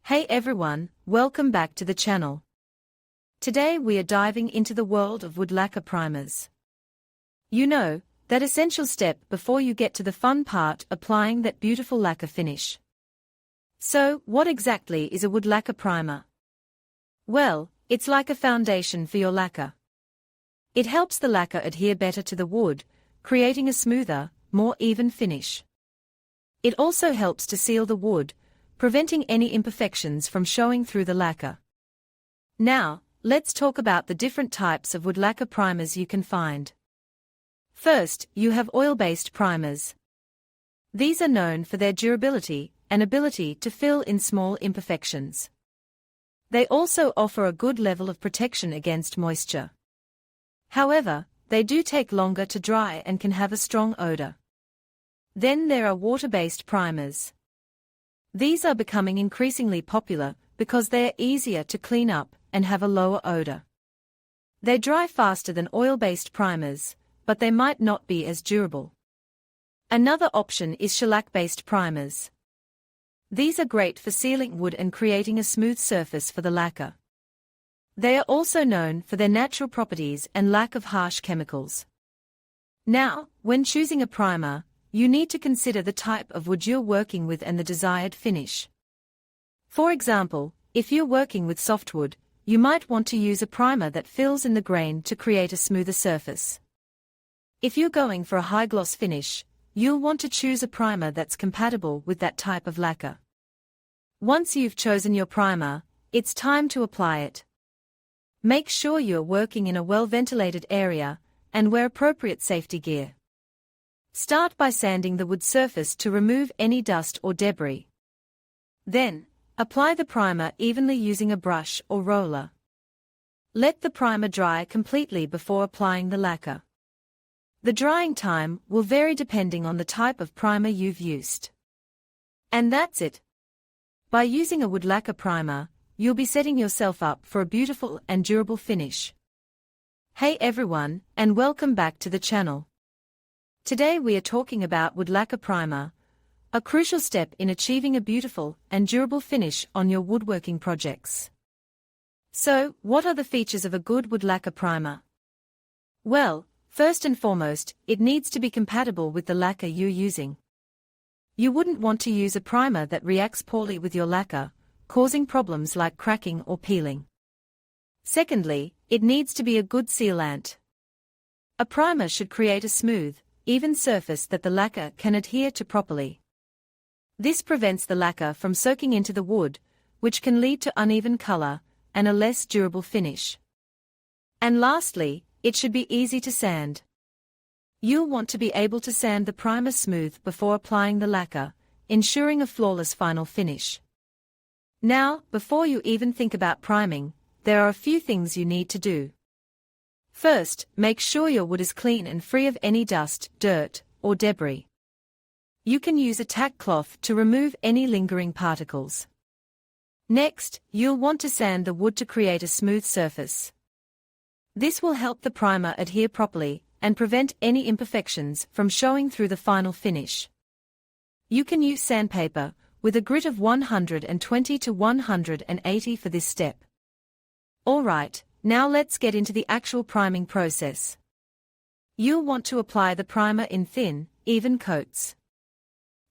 Hey everyone, welcome back to the channel. Today we are diving into the world of wood lacquer primers. You know, that essential step before you get to the fun part, applying that beautiful lacquer finish. So, what exactly is a wood lacquer primer? Well, it's like a foundation for your lacquer. It helps the lacquer adhere better to the wood, creating a smoother, more even finish. It also helps to seal the wood, preventing any imperfections from showing through the lacquer. Now, let's talk about the different types of wood lacquer primers you can find. First, you have oil-based primers. These are known for their durability and ability to fill in small imperfections. They also offer a good level of protection against moisture. However, they do take longer to dry and can have a strong odor. Then there are water-based primers. These are becoming increasingly popular because they are easier to clean up and have a lower odor. They dry faster than oil-based primers, but they might not be as durable. Another option is shellac-based primers. These are great for sealing wood and creating a smooth surface for the lacquer. They are also known for their natural properties and lack of harsh chemicals. Now, when choosing a primer, you need to consider the type of wood you're working with and the desired finish. For example, if you're working with softwood, you might want to use a primer that fills in the grain to create a smoother surface. If you're going for a high-gloss finish, you'll want to choose a primer that's compatible with that type of lacquer. Once you've chosen your primer, it's time to apply it. Make sure you're working in a well-ventilated area and wear appropriate safety gear. Start by sanding the wood surface to remove any dust or debris. Then, apply the primer evenly using a brush or roller. Let the primer dry completely before applying the lacquer. The drying time will vary depending on the type of primer you've used. And that's it. By using a wood lacquer primer, you'll be setting yourself up for a beautiful and durable finish. Hey everyone, and welcome back to the channel. Today we are talking about wood lacquer primer, a crucial step in achieving a beautiful and durable finish on your woodworking projects. So, what are the features of a good wood lacquer primer? Well, first and foremost, it needs to be compatible with the lacquer you're using. You wouldn't want to use a primer that reacts poorly with your lacquer, causing problems like cracking or peeling. Secondly, it needs to be a good sealant. A primer should create a smooth, even surface that the lacquer can adhere to properly. This prevents the lacquer from soaking into the wood, which can lead to uneven color and a less durable finish. And lastly, it should be easy to sand. You'll want to be able to sand the primer smooth before applying the lacquer, ensuring a flawless final finish. Now, before you even think about priming, there are a few things you need to do. First, make sure your wood is clean and free of any dust, dirt, or debris. You can use a tack cloth to remove any lingering particles. Next, you'll want to sand the wood to create a smooth surface. This will help the primer adhere properly and prevent any imperfections from showing through the final finish. You can use sandpaper with a grit of 120 to 180 for this step. Alright. Now let's get into the actual priming process. You'll want to apply the primer in thin, even coats.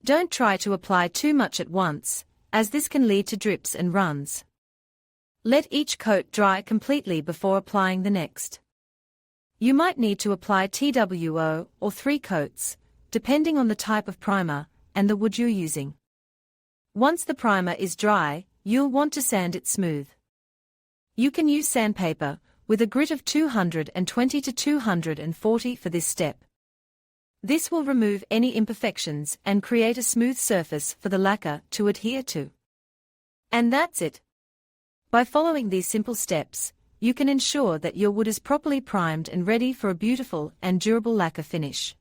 Don't try to apply too much at once, as this can lead to drips and runs. Let each coat dry completely before applying the next. You might need to apply TWO or 3 coats, depending on the type of primer and the wood you're using. Once the primer is dry, you'll want to sand it smooth. You can use sandpaper, with a grit of 220 to 240 for this step. This will remove any imperfections and create a smooth surface for the lacquer to adhere to. And that's it. By following these simple steps, you can ensure that your wood is properly primed and ready for a beautiful and durable lacquer finish.